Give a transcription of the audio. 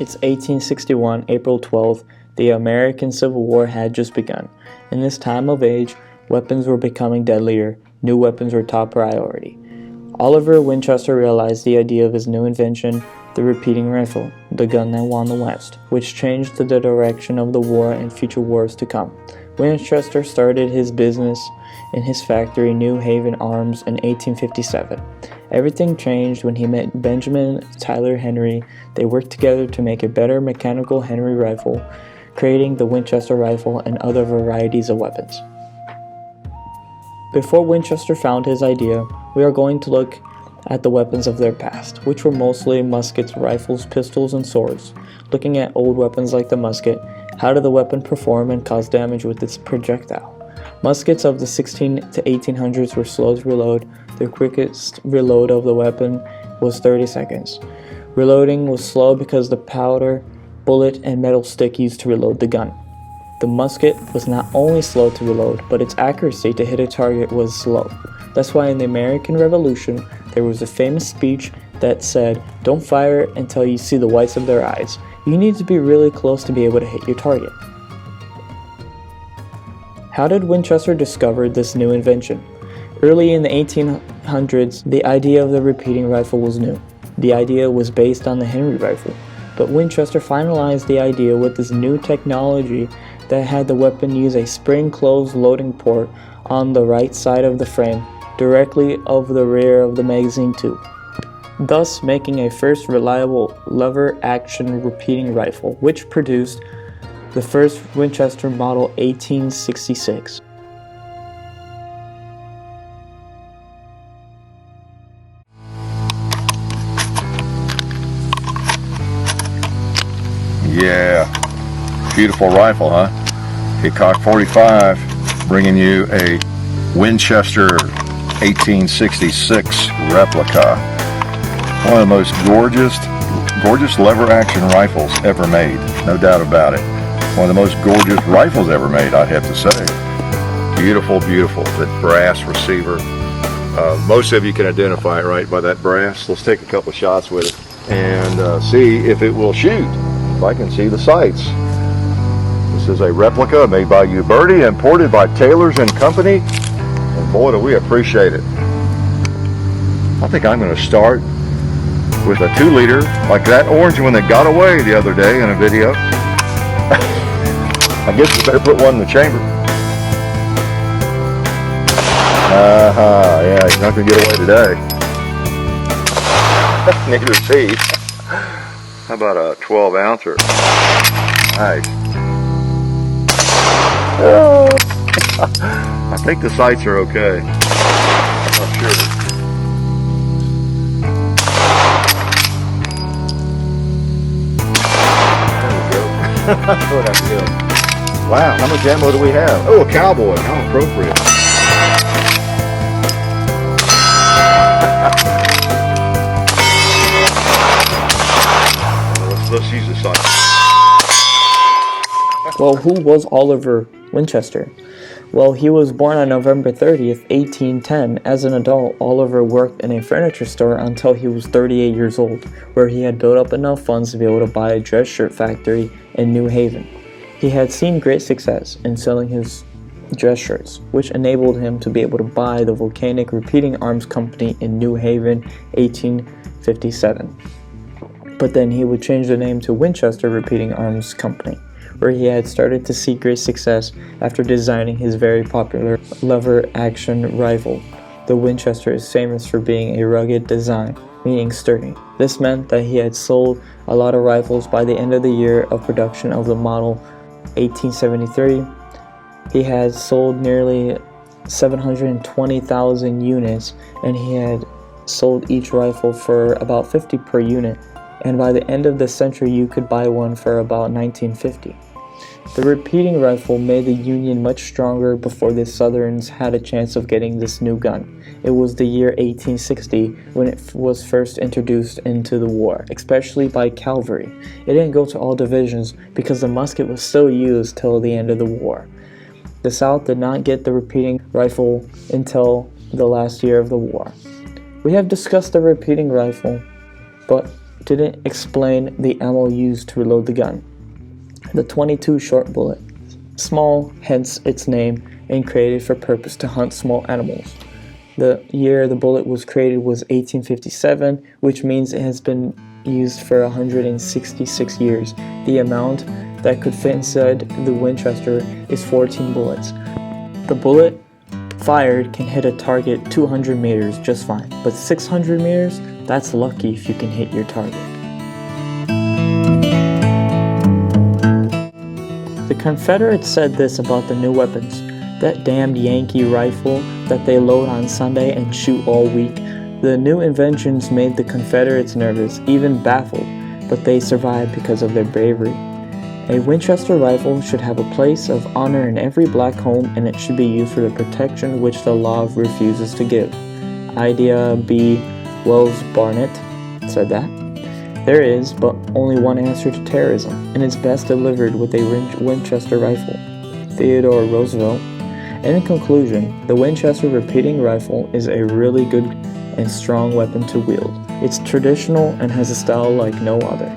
It's 1861, April 12th. The American Civil War had just begun. In this time of age, weapons were becoming deadlier. New weapons were top priority. Oliver Winchester realized the idea of his new invention, the repeating rifle, the gun that won the West, which changed the direction of the war and future wars to come. Winchester started his business in his factory, New Haven Arms, in 1857. Everything changed when he met Benjamin Tyler Henry. They worked together to make a better mechanical Henry rifle, creating the Winchester rifle and other varieties of weapons. Before Winchester found his idea, we are going to look at the weapons of their past, which were mostly muskets, rifles, pistols, and swords. Looking at old weapons like the musket, how did the weapon perform and cause damage with its projectile? Muskets of the 16 to 1800s were slow to reload. The quickest reload of the weapon was 30 seconds. Reloading was slow because the powder, bullet, and metal stick used to reload the gun. The musket was not only slow to reload, but its accuracy to hit a target was slow. That's why in the American Revolution, there was a famous speech that said, "Don't fire until you see the whites of their eyes." You need to be really close to be able to hit your target. How did Winchester discover this new invention? Early in the 1800s, the idea of the repeating rifle was new. The idea was based on the Henry rifle, but Winchester finalized the idea with this new technology that had the weapon use a spring-closed loading port on the right side of the frame, directly over the rear of the magazine tube, thus making a first reliable lever-action repeating rifle, which produced the first Winchester model 1866. Yeah, beautiful rifle, huh? Hickok 45, bringing you a Winchester 1866 replica. One of the most gorgeous lever action rifles ever made, no doubt about it. One of the most gorgeous rifles ever made, I'd have to say. Beautiful, beautiful. That brass receiver. Most of you can identify it right by that brass. Let's take a couple shots with it and see if it will shoot. If I can see the sights. This is a replica made by Uberti, imported by Taylor's and Company. And boy, do we appreciate it. I think I'm going to start with a 2-liter, like that orange one that got away the other day in a video. I guess you better put one in the chamber. Yeah, he's not going to get away today. Neither is he. How about a 12 ouncer? Nice. Oh. I think the sights are okay. I'm not sure. There we go. That's what I'm doing. Wow, how much ammo do we have? Oh, a cowboy. How appropriate. Let's use the sight. Well, who was Oliver Winchester? Well, he was born on November 30th, 1810. As an adult, Oliver worked in a furniture store until he was 38 years old, where he had built up enough funds to be able to buy a dress shirt factory in New Haven. He had seen great success in selling his dress shirts, which enabled him to be able to buy the Volcanic Repeating Arms Company in New Haven, 1857. But then he would change the name to Winchester Repeating Arms Company, where he had started to see great success after designing his very popular lever-action rifle. The Winchester is famous for being a rugged design, meaning sturdy. This meant that he had sold a lot of rifles. By the end of the year of production of the model 1873, he had sold nearly 720,000 units, and he had sold each rifle for about $50 per unit. And by the end of the century, you could buy one for about $19.50. The repeating rifle made the Union much stronger before the Southerns had a chance of getting this new gun. It was the year 1860 when it was first introduced into the war, especially by cavalry. It didn't go to all divisions because the musket was still used till the end of the war. The South did not get the repeating rifle until the last year of the war. We have discussed the repeating rifle, but didn't explain the ammo used to reload the gun. The .22 short bullet, small, hence its name, and created for purpose to hunt small animals. The year the bullet was created was 1857, which means it has been used for 166 years. The amount that could fit inside the Winchester is 14 bullets. The bullet fired can hit a target 200 meters just fine, but 600 meters, that's lucky if you can hit your target. The Confederates said this about the new weapons: that damned Yankee rifle that they load on Sunday and shoot all week. The new inventions made the Confederates nervous, even baffled, but they survived because of their bravery. A Winchester rifle should have a place of honor in every black home, and it should be used for the protection which the law refuses to give. Idea B. Wells Barnett said that. There is but only one answer to terrorism, and it's best delivered with a Winchester rifle. Theodore Roosevelt. In conclusion, the Winchester repeating rifle is a really good and strong weapon to wield. It's traditional and has a style like no other.